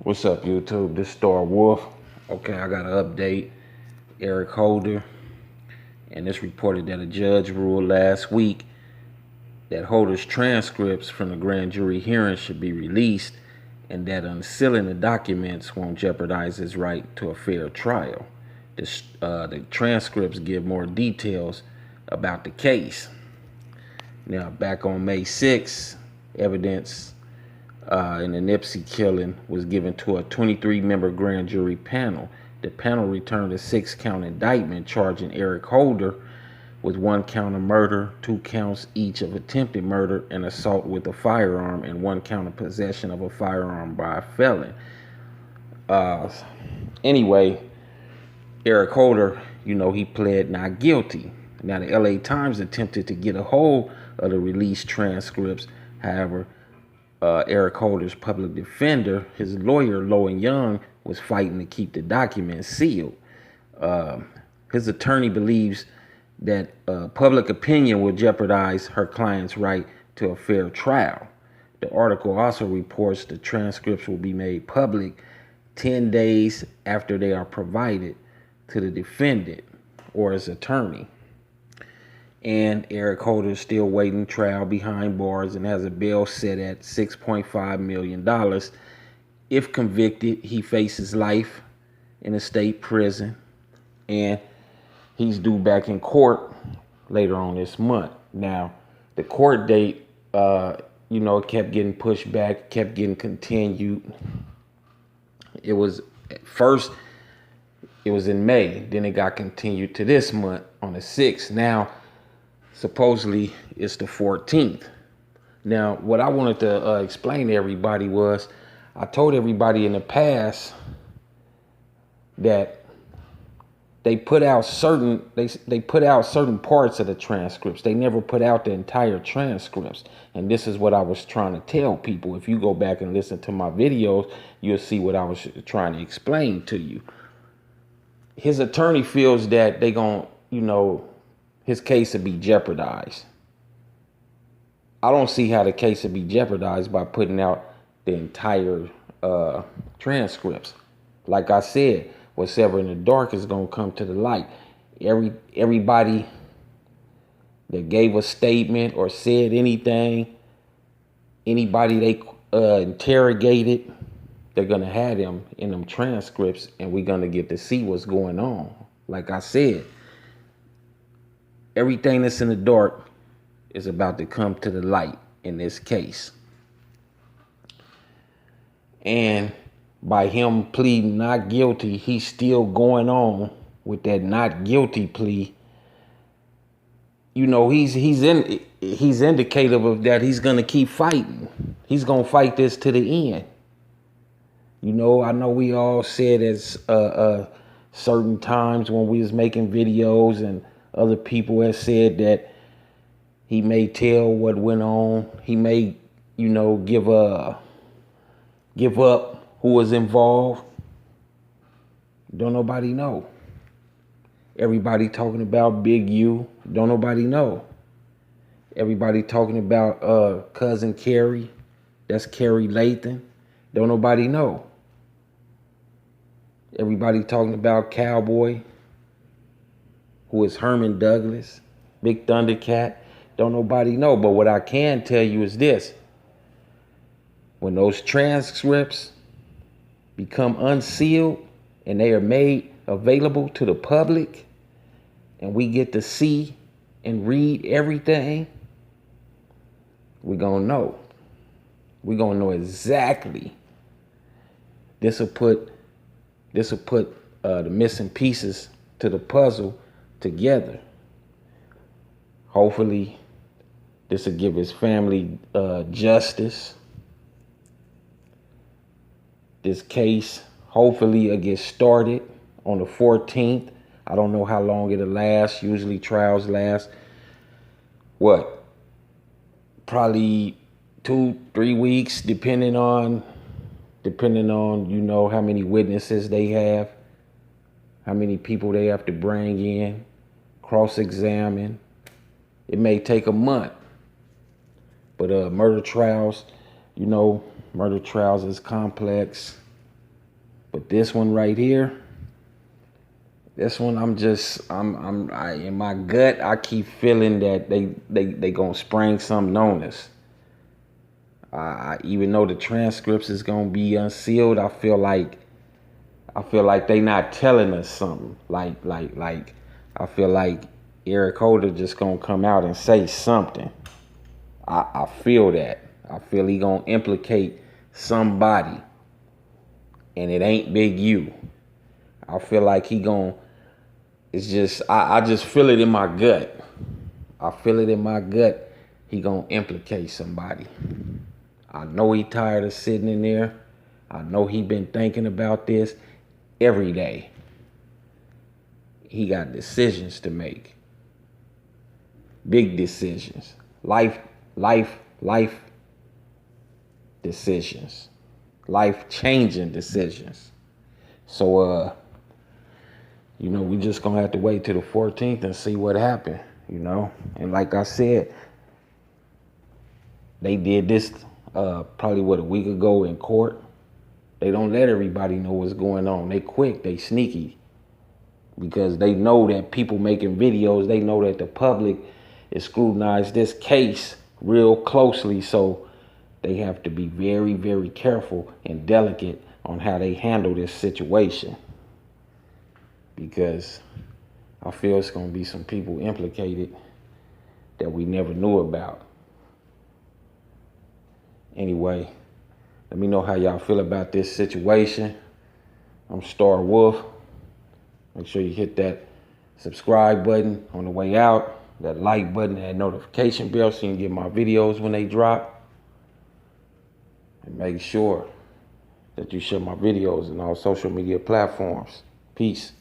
What's up, YouTube? This Starwolf. Okay, I got an update. Eric Holder, and it's reported that a judge ruled last week that Holder's transcripts from the grand jury hearing should be released, and that unsealing the documents won't jeopardize his right to a fair trial. The transcripts give more details about the case. Now, back on May 6th, evidence in the Nipsey killing was given to a 23-member grand jury panel. The panel returned a 6-count indictment charging Eric Holder with 1 count of murder, 2 counts each of attempted murder and assault with a firearm, and 1 count of possession of a firearm by a felon. Anyway, Eric Holder, he pled not guilty. Now, the LA Times attempted to get a hold of the released transcripts. However, Eric Holder's public defender, his lawyer, Lowe & Young, was fighting to keep the documents sealed. His attorney believes that public opinion will jeopardize her client's right to a fair trial. The article also reports the transcripts will be made public 10 days after they are provided to the defendant or his attorney. And Eric Holder is still waiting trial behind bars and has a bail set at $6.5 million. If convicted, he faces life in a state prison, and he's due back in court later on this month. Now, the court date, it kept getting pushed back, kept getting continued. It was in May, then it got continued to this month on the 6th. Now, supposedly it's the 14th. Now, what I wanted to explain to everybody was, I told everybody in the past that they put out certain parts of the transcripts. They never put out the entire transcripts. And this is what I was trying to tell people. If you go back and listen to my videos, you'll see what I was trying to explain to you. His attorney feels that they gonna, his case would be jeopardized. I don't see how the case would be jeopardized by putting out the entire transcripts. Like I said, what's ever in the dark is going to come to the light. Everybody that gave a statement or said anything, anybody they interrogated, they're going to have them in them transcripts, and we're going to get to see what's going on. Like I said, everything that's in the dark is about to come to the light in this case. And by him pleading not guilty, he's still going on with that not guilty plea. He's indicative of that he's going to keep fighting. He's going to fight this to the end. I know we all said at certain times when we was making videos, and other people have said that he may tell what went on. He may, give up who was involved. Don't nobody know. Everybody talking about Big U. Don't nobody know. Everybody talking about cousin Carrie. That's Carrie Lathan. Don't nobody know. Everybody talking about Cowboy, who is Herman Douglas, Big Thundercat. Don't nobody know. But what I can tell you is this. When those transcripts become unsealed and they are made available to the public, and we get to see and read everything, we're going to know. We're going to know exactly. This will put the missing pieces to the puzzle together. Hopefully, this will give his family justice. This case, hopefully, will get started on the 14th. I don't know how long it'll last. Usually trials last, probably 2-3 weeks, depending on, how many witnesses they have, how many people they have to bring in, cross-examine. It may take a month. But murder trials is complex. But this one right here, this one, in my gut, I keep feeling that they gonna spring something on us. Even though the transcripts is gonna be unsealed, I feel like they not telling us something. Like I feel like Eric Holder just gonna come out and say something. I feel that. I feel he gonna implicate somebody, and it ain't Big U. I feel like he gonna. It's just I just feel it in my gut. I feel it in my gut. He gonna implicate somebody. I know he tired of sitting in there. I know he been thinking about this every day. He got decisions to make. Big decisions. Life decisions. Life-changing decisions. So, we just gonna have to wait till the 14th and see what happened, And like I said, they did this probably a week ago in court. They don't let everybody know what's going on. They quick, they sneaky, because they know that people making videos, they know that the public is scrutinized this case real closely, so they have to be very, very careful and delicate on how they handle this situation, because I feel it's going to be some people implicated that we never knew about. Anyway, let me know how y'all feel about this situation. I'm Starwolf. Make sure you hit that subscribe button on the way out, that like button, that notification bell so you can get my videos when they drop. And make sure that you share my videos on all social media platforms. Peace.